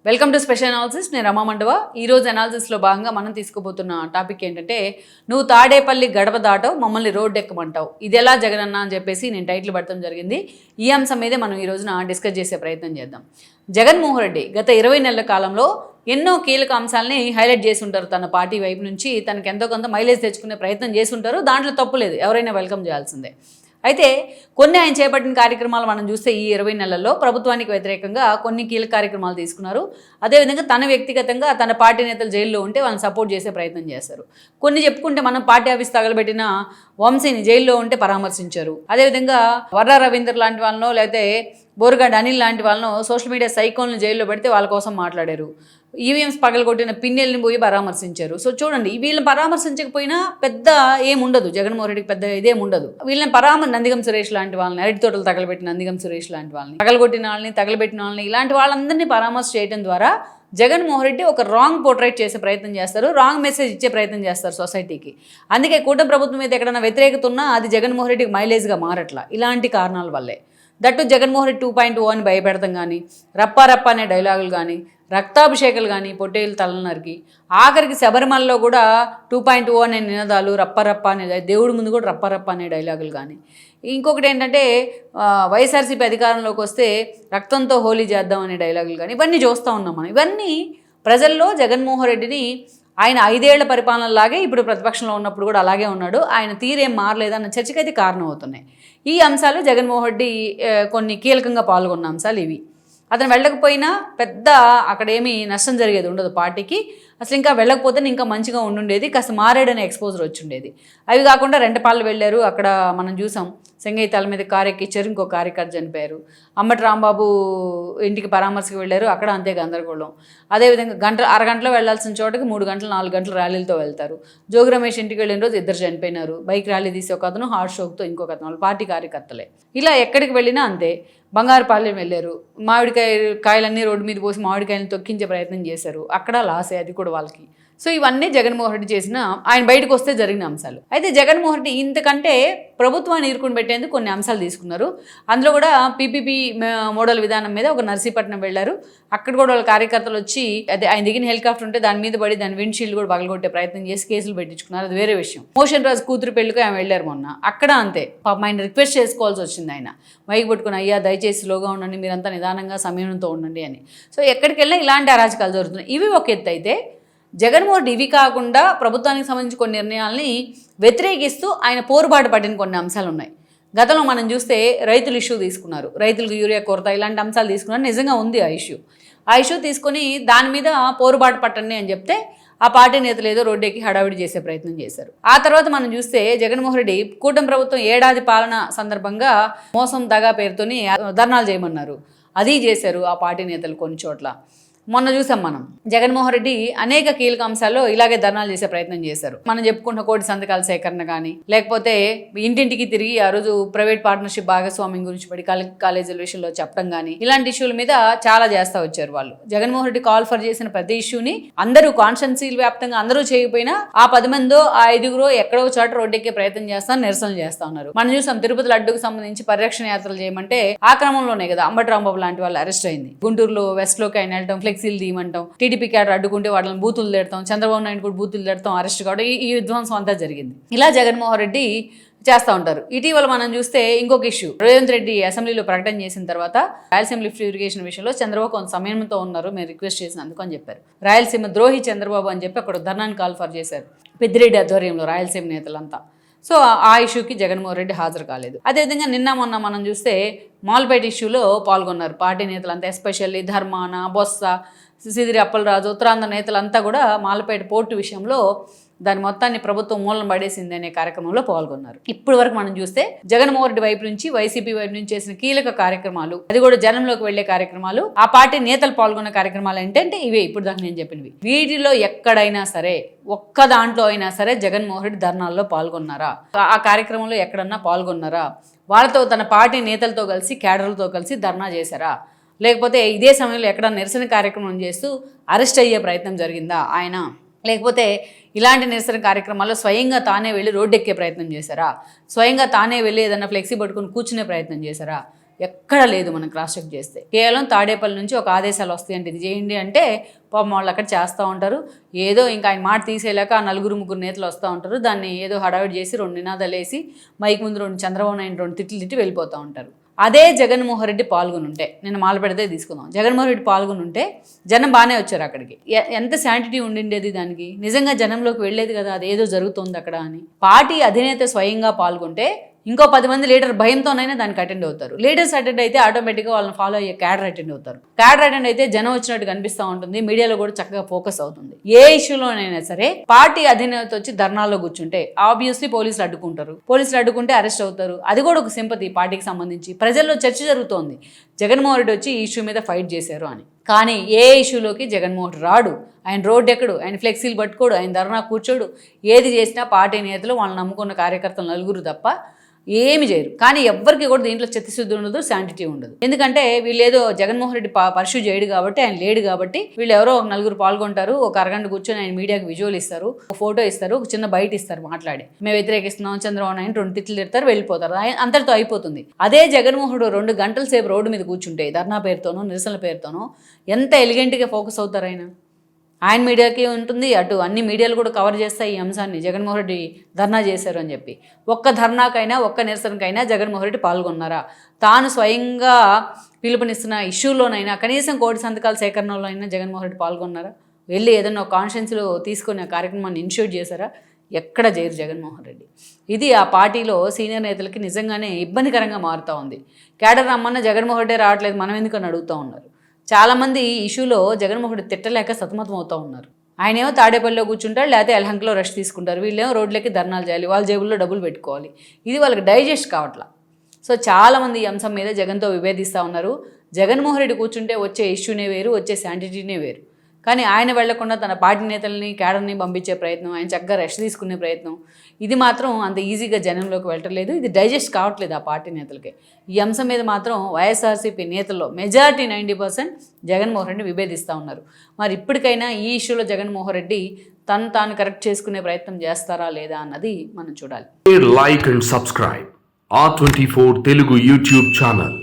Welcome to special analysis. నేను రమా మండవ. ఈరోజు అనాలిసిస్లో భాగంగా మనం తీసుకోబోతున్న టాపిక్ ఏంటంటే, నువ్వు తాడేపల్లి గడప దాటవు మమ్మల్ని రోడ్డు ఎక్కమంటావు, ఇది ఎలా జగనన్న అని చెప్పేసి నేను టైటిల్ పడటం జరిగింది. ఈ అంశం మీదే మనం ఈ రోజున డిస్కస్ చేసే ప్రయత్నం చేద్దాం. జగన్మోహన్ రెడ్డి గత 20 నెలల కాలంలో ఎన్నో కీలక అంశాలని హైలైట్ చేసి ఉంటారు. తన పార్టీ వైపు నుంచి తనకు ఎంతో కొంత మైలేజ్ తెచ్చుకునే ప్రయత్నం చేసి ఉంటారు. దాంట్లో తప్పు లేదు, ఎవరైనా వెల్కమ్ చేయాల్సిందే. అయితే కొన్ని ఆయన చేపట్టిన కార్యక్రమాలు మనం చూస్తే ఈ 20 నెలల్లో ప్రభుత్వానికి వ్యతిరేకంగా కొన్ని కీలక కార్యక్రమాలు తీసుకున్నారు. అదేవిధంగా తన వ్యక్తిగతంగా తన పార్టీ నేతలు జైల్లో ఉంటే వాళ్ళని సపోర్ట్ చేసే ప్రయత్నం చేస్తారు. కొన్ని చెప్పుకుంటే మనం పార్టీ ఆఫీస్ తగలబెట్టిన వంశీని జైల్లో ఉంటే పరామర్శించారు. అదేవిధంగా వర్రా రవీందర్ లాంటి వాళ్ళనో లేకపోతే బోరుగడ్డ అనిల్ లాంటి వాళ్ళను సోషల్ మీడియా సైకోన్లు జైల్లో పెడితే వాళ్ళ కోసం మాట్లాడారు. ఈవీఎంస్ పగలగొట్టిన పిన్నెల్ని పోయి పరామర్శించారు. సో చూడండి, వీళ్ళని పరామర్శించకపోయినా పెద్ద ఏముండదు, జగన్మోహన్ రెడ్డికి పెద్ద ఇదేముండదు. వీళ్ళని నందిగం సురేష్ లాంటి వాళ్ళని, అరటి తోటలు తగలబెట్టిన నందిగం సురేష్ లాంటి వాళ్ళని, తగలగొట్టిన వాళ్ళని, తగలబెట్టిన వాళ్ళని, ఇలాంటి వాళ్ళందరినీ పరామర్శ చేయడం ద్వారా జగన్మోహన్ రెడ్డి ఒక రాంగ్ పోర్ట్రైట్ చేసే ప్రయత్నం చేస్తారు, రాంగ్ మెసేజ్ ఇచ్చే ప్రయత్నం చేస్తారు సొసైటీకి. అందుకే కూటమి ప్రభుత్వం మీద ఎక్కడైనా వ్యతిరేకత ఉన్నా అది జగన్మోహన్ రెడ్డికి మైలేజ్గా మారట్లా, ఇలాంటి కారణాల వల్లే. దట్టు జగన్మోహన్ రెడ్డి 2.0 అని భయపెడతాం కానీ, రప్ప అనే డైలాగులు కానీ, రక్తాభిషేకాలు కానీ, పొట్టేలు తలనరికి, ఆఖరికి శబరిమలలో కూడా 2.0 అనే నినాదాలు, రప్ప అనే దేవుడి ముందు కూడా రప్ప అనే డైలాగులు కానీ. ఇంకొకటి ఏంటంటే వైఎస్ఆర్సీపీ అధికారంలోకి వస్తే రక్తంతో హోలీ చేద్దాం అనే డైలాగులు కానీ, ఇవన్నీ చూస్తూ ఉన్నాం మనం. ఇవన్నీ ప్రజల్లో జగన్మోహన్ రెడ్డిని ఆయన 5 ఏళ్ల పరిపాలనలాగే ఇప్పుడు ప్రతిపక్షంలో ఉన్నప్పుడు కూడా అలాగే ఉన్నాడు, ఆయన తీరేం మారలేదన్న చర్చకైతే కారణం అవుతున్నాయి. ఈ అంశాలు జగన్మోహన్ రెడ్డి కొన్ని కీలకంగా పాల్గొన్న అంశాలు ఇవి. అతను వెళ్ళకపోయినా పెద్ద అక్కడేమీ నష్టం జరిగేది ఉండదు పార్టీకి. అసలు ఇంకా వెళ్ళకపోతే ఇంకా మంచిగా ఉండుండేది, కాస్త మారేడనే ఎక్స్పోజర్ వచ్చిండేది. అవి కాకుండా రెంటపాళ్ళు వెళ్ళారు, అక్కడ మనం చూసాం సెంగయ్య తల మీద కారు ఎక్కిచ్చారు, ఇంకో కార్యకర్త చనిపోయారు. అంబటి రాంబాబు ఇంటికి పరామర్శకు వెళ్ళారు, అక్కడ అంతే గందరగోళం. అదేవిధంగా అరగంటలో వెళ్లాల్సిన చోటకి 3 గంటలు 4 గంటల ర్యాలీలతో వెళ్తారు. జోగి రమేష్ ఇంటికి వెళ్ళిన రోజు 2 చనిపోయినారు. బైక్ ర్యాలీ తీసి ఒక అతను, హార్ట్ షోక్తో ఇంకొక అతను, వాళ్ళు పార్టీ కార్యకర్తలే. ఇలా ఎక్కడికి వెళ్ళినా అంతే. బంగారుపాలెం వెళ్ళారు, కాయలన్నీ రోడ్డు మీద పోసి మామిడికాయలను తొక్కించే ప్రయత్నం చేశారు, అక్కడ లాసే అది కూడా వాళ్ళకి. సో ఇవన్నీ జగన్మోహన్ రెడ్డి చేసిన, ఆయన బయటకు వస్తే జరిగిన అంశాలు. అయితే జగన్మోహన్ రెడ్డి ఇంతకంటే ప్రభుత్వాన్ని ఇరుకుని పెట్టేందుకు కొన్ని అంశాలు తీసుకున్నారు. అందులో కూడా పీపీపీ మోడల్ విధానం మీద ఒక నర్సీపట్నం వెళ్ళారు. అక్కడ కూడా వాళ్ళ కార్యకర్తలు వచ్చి అదే ఆయన దిగిన హెలికాప్టర్ ఉంటే దాని మీద పడి దాని విండ్షీల్డ్ కూడా పగలగొట్టే ప్రయత్నం చేసి కేసులు పెట్టించుకున్నారు, అది వేరే విషయం. మోషన్ రాజు కూతురు పెళ్లికి ఆయన వెళ్ళారు మొన్న, అక్కడ అంతే. పాపం ఆయన రిక్వెస్ట్ చేసుకోవాల్సి వచ్చింది. ఆయన మైక్ పట్టుకుని, అయ్యా దయచేసి స్లోగా ఉండండి, మీరంతా నిదానంగా సంయమనంతో ఉండండి అని. సో ఎక్కడికి వెళ్ళినా ఇలాంటి అరాచకాలు జరుగుతున్నాయి. ఇవి ఒక ఎత్తు అయితే, జగన్మోహన్ రెడ్డి ఇవి కాకుండా ప్రభుత్వానికి సంబంధించి కొన్ని నిర్ణయాల్ని వ్యతిరేకిస్తూ ఆయన పోరుబాటు పడిన కొన్ని అంశాలు ఉన్నాయి. గతంలో మనం చూస్తే రైతులు ఇష్యూ తీసుకున్నారు, రైతులకు యూరియా కొరత, ఇలాంటి అంశాలు తీసుకున్నారు. నిజంగా ఉంది ఆ ఇష్యూ తీసుకొని దాని మీద పోరుబాటు పట్టండి అని చెప్తే ఆ పార్టీ నేతలు ఏదో రోడ్డెక్కి హడావిడి చేసే ప్రయత్నం చేశారు. ఆ తర్వాత మనం చూస్తే జగన్మోహన్ రెడ్డి కూటమి ప్రభుత్వం ఏడాది పాలన సందర్భంగా మోసం దగా పేరుతోని ధర్నాలు చేయమన్నారు, అది చేశారు ఆ పార్టీ నేతలు కొన్ని చోట్ల. మొన్న చూసాం మనం, జగన్మోహన్ రెడ్డి అనేక కీలక అంశాల్లో ఇలాగే ధర్నాలు చేసే ప్రయత్నం చేశారు. మనం చెప్పుకుంటున్న కోటి సంతకాల సేకరణ కానీ, లేకపోతే ఇంటింటికి తిరిగి ఆ రోజు ప్రైవేట్ పార్ట్నర్షిప్ భాగస్వామ్యం గురించి పడి కాలేజీల విషయంలో చెప్పడం కానీ, ఇలాంటి ఇష్యూల మీద చాలా చేస్తూ వచ్చారు వాళ్ళు. జగన్మోహన్ రెడ్డి కాల్ ఫర్ చేసిన ప్రతి ఇష్యూని అందరూ కాన్స్టిట్యున్సీల వ్యాప్తంగా అందరూ చేయకపోయినా ఆ 10 మందో ఆ 5గురో ఎక్కడో చోట రోడ్డెక్కే ప్రయత్నం చేస్తాను, నిరసనలు చేస్తా ఉన్నారు. మనం చూసాం తిరుపతి లడ్డుకు సంబంధించి పరిరక్షణ యాత్రలు చేయమంటే ఆ క్రమంలోనే కదా అంబటి రాంబాబు లాంటి వాళ్ళు అరెస్ట్ అయింది. గుంటూరులో వెస్ట్ లోకి ఆయన వెళ్ళడం, ఫ్లెక్సీలు తీయమంటాం, టీడీపీ క్యాడర్ అడ్డుకుంటే వాళ్ళని బూతులు తిడతాం, చంద్రబాబు నాయుడు కూడా బూతులు తిడతాం, అరెస్ట్ కావడం, ఈ విధ్వంసం అంతా జరిగింది. ఇలా జగన్మోహన్ రెడ్డి చేస్తూ ఉంటారు. ఇటీవల మనం చూస్తే ఇంకొక ఇష్యూ, రేవంత్ రెడ్డి అసెంబ్లీలో ప్రకటన చేసిన తర్వాత రాయలసీమ లిఫ్ట్ ఇరిగేషన్ విషయంలో చంద్రబాబు కొంత సమయంతో ఉన్నారు, మీరు రిక్వెస్ట్ చేసినందుకు అని చెప్పారు. రాయలసీమ ద్రోహి చంద్రబాబు అని చెప్పి అక్కడ ధర్నాన్ని కాల్ ఫర్ చేశారు పెద్దిరెడ్డి ఆధ్వర్యంలో రాయలసీమ నేతలంతా. సో ఆ ఇష్యూకి జగన్మోహన్ రెడ్డి హాజరు కాలేదు. అదేవిధంగా నిన్న మొన్న మనం చూస్తే మాల్పేట ఇష్యూలో పాల్గొన్నారు పార్టీ నేతలంతా, ఎస్పెషల్లీ ధర్మాన, బొత్స, సిదిరి అప్పలరాజు, ఉత్తరాంధ్ర నేతలంతా కూడా మాల్పేట పోర్టు విషయంలో దాని మొత్తాన్ని ప్రభుత్వం మూలన పడేసింది అనే కార్యక్రమంలో పాల్గొన్నారు. ఇప్పటి వరకు మనం చూస్తే జగన్మోహన్ రెడ్డి వైపు నుంచి, వైసీపీ వైపు నుంచి చేసిన కీలక కార్యక్రమాలు, అది కూడా జనంలోకి వెళ్లే కార్యక్రమాలు, ఆ పార్టీ నేతలు పాల్గొన్న కార్యక్రమాలు ఏంటంటే ఇవే ఇప్పుడు దాకా నేను చెప్పినవి. వీటిలో ఎక్కడైనా సరే, ఒక్క దాంట్లో అయినా సరే జగన్మోహన్ రెడ్డి ధర్నాల్లో పాల్గొన్నారా, ఆ కార్యక్రమంలో ఎక్కడన్నా పాల్గొన్నారా, వాళ్ళతో తన పార్టీ నేతలతో కలిసి, క్యాడర్లతో కలిసి ధర్నా చేశారా, లేకపోతే ఇదే సమయంలో ఎక్కడ నిరసన కార్యక్రమం చేస్తూ అరెస్ట్ అయ్యే ప్రయత్నం జరిగిందా ఆయన, లేకపోతే ఇలాంటి నిరసన కార్యక్రమాల్లో స్వయంగా తానే వెళ్ళి రోడ్డెక్కే ప్రయత్నం చేశారా, స్వయంగా తానే వెళ్ళి ఏదన్నా ఫ్లెక్సీ పట్టుకుని కూర్చునే ప్రయత్నం చేశారా, ఎక్కడ లేదు మనం క్రాస్ చెక్ చేస్తే. కేవలం తాడేపల్లి నుంచి ఒక ఆదేశాలు వస్తాయి అంటే ఇది చేయండి అంటే పాపం వాళ్ళు అక్కడ చేస్తూ ఉంటారు. ఏదో ఇంకా ఆయన మాట తీసేయలేక ఆ 4-3 నేతలు వస్తూ ఉంటారు. దాన్ని ఏదో హడావిడి చేసి 2 నినాదాలు వేసి మైక్ ముందు 2 చంద్రబాబు నాయుడు 2 తిట్లు తిట్టి వెళ్ళిపోతూ ఉంటారు. అదే జగన్మోహన్ రెడ్డి పాల్గొని ఉంటే, నేను మాల పెడితే తీసుకుందాం, జగన్మోహన్ రెడ్డి పాల్గొని ఉంటే జనం బాగానే వచ్చారు అక్కడికి. ఎంత శాంటిటీ ఉండిండేది దానికి, నిజంగా జనంలోకి వెళ్ళేది కదా అదేదో జరుగుతుంది అక్కడ అని. పార్టీ అధినేత స్వయంగా పాల్గొంటే ఇంకో 10 మంది లీడర్ భయంతోనైనా దానికి అటెండ్ అవుతారు. లీడర్స్ అటెండ్ అయితే ఆటోమేటిక్గా వాళ్ళని ఫాలో అయ్యే క్యాడర్ అటెండ్ అవుతారు. క్యాడర్ అటెండ్ అయితే జనం వచ్చినట్టు కనిపిస్తూ ఉంటుంది, మీడియాలో కూడా చక్కగా ఫోకస్ అవుతుంది. ఏ ఇష్యూలోనైనా సరే పార్టీ అధినేత వచ్చి ధర్నాల్లో కూర్చుంటే ఆబ్వియస్లీ పోలీసులు అడ్డుకుంటారు. పోలీసులు అడ్డుకుంటే అరెస్ట్ అవుతారు. అది కూడా ఒక సింపతి పార్టీకి సంబంధించి. ప్రజల్లో చర్చ జరుగుతోంది జగన్మోహన్ రెడ్డి వచ్చి ఈ ఇష్యూ మీద ఫైట్ చేశారు అని. కానీ ఏ ఇష్యూలోకి జగన్మోహన్ రెడ్డి రాడు. ఆయన రోడ్డు ఎక్కడు, ఆయన ఫ్లెక్సీలు పట్టుకోడు, ఆయన ధర్నా కూర్చోడు. ఏది చేసినా పార్టీ నేతలు వాళ్ళని నమ్ముకున్న కార్యకర్తలు 4 తప్ప ఏమి చేయరు. కానీ ఎవ్వరికి కూడా దీంట్లో చిత్తశుద్ధి ఉండదు, శాంటిటీ ఉండదు. ఎందుకంటే వీళ్ళు ఏదో జగన్మోహన్ రెడ్డి పర్ష్యూ చేయడు కాబట్టి, ఆయన లేడు కాబట్టి వీళ్ళు ఎవరో 4 పాల్గొంటారు, ఒక అరగంట కూర్చొని ఆయన మీడియాకి విజువల్ ఇస్తారు, ఒక ఫోటో ఇస్తారు, ఒక చిన్న బయట ఇస్తారు, మాట్లాడి మేము వ్యతిరేకిస్తున్నాం చంద్రబాబు నాయుడు 2 తిట్లు తిడతారు, వెళ్ళిపోతారు, అంతటితో అయిపోతుంది. అదే జగన్మోహన్ రెడ్డి 2 గంటల సేపు రోడ్డు మీద కూర్చుంటే ధర్నా పేరుతోనో నిరసనల పేరుతోనో ఎంత ఎలిగెంట్గా ఫోకస్ అవుతారు ఆయన మీడియాకి ఉంటుంది, అటు అన్ని మీడియాలు కూడా కవర్ చేస్తాయి ఈ అంశాన్ని. జగన్మోహన్ రెడ్డి ధర్నా చేశారు అని చెప్పి. ఒక్క ధర్నాకైనా ఒక్క నిరసనకైనా జగన్మోహన్ రెడ్డి పాల్గొన్నారా? తాను స్వయంగా పిలుపునిస్తున్న ఇష్యూలోనైనా కనీసం 1 కోటి సంతకాల సేకరణలో అయినా జగన్మోహన్ రెడ్డి పాల్గొన్నారా? వెళ్ళి ఏదైనా కాన్షియన్స్లో తీసుకుని ఆ కార్యక్రమాన్ని ఇనిషియేట్ చేశారా? ఎక్కడ చేయరు జగన్మోహన్ రెడ్డి. ఇది ఆ పార్టీలో సీనియర్ నేతలకి నిజంగానే ఇబ్బందికరంగా మారుతూ ఉంది. క్యాడర్ రమ్మన్న జగన్మోహన్ రెడ్డి రావట్లేదు, మనం ఎందుకని అడుగుతూ ఉన్నారు. చాలామంది ఈ ఇష్యూలో జగన్మోహన్ రెడ్డి తిట్టలేక సతమతం అవుతూ ఉన్నారు. ఆయనేమో తాడేపల్లిలో కూర్చుంటారు, లేకపోతే ఎలహంకలో రెస్ట్ తీసుకుంటారు. వీళ్ళేమో రోడ్లకి ధర్నాలు చేయాలి, వాళ్ళ జేబుల్లో డబ్బులు పెట్టుకోవాలి. ఇది వాళ్ళకి డైజెస్ట్ కావట్లా. సో చాలామంది ఈ అంశం మీద జగన్తో విభేదిస్తూ ఉన్నారు. జగన్మోహన్ రెడ్డి కూర్చుంటే వచ్చే ఇష్యూనే వేరు, వచ్చే శాంటిటీనే వేరు. కానీ ఆయన వెళ్లకుండా తన పార్టీ నేతల్ని క్యాడర్ని పంపించే ప్రయత్నం, ఆయన చక్కగా రెస్ట్ తీసుకునే ప్రయత్నం, ఇది మాత్రం అంత ఈజీగా జనంలోకి వెళ్ళట్లేదు. ఇది డైజెస్ట్ కావట్లేదు ఆ పార్టీ నేతలకి. ఈ అంశం మీద మాత్రం వైఎస్ఆర్సీపీ నేతల్లో మెజారిటీ 90% జగన్మోహన్ రెడ్డి విభేదిస్తూ ఉన్నారు. మరి ఇప్పటికైనా ఈ ఇష్యూలో జగన్మోహన్ రెడ్డి తాను కరెక్ట్ చేసుకునే ప్రయత్నం చేస్తారా లేదా అన్నది మనం చూడాలి. Like and subscribe R24 Telugu YouTube channel.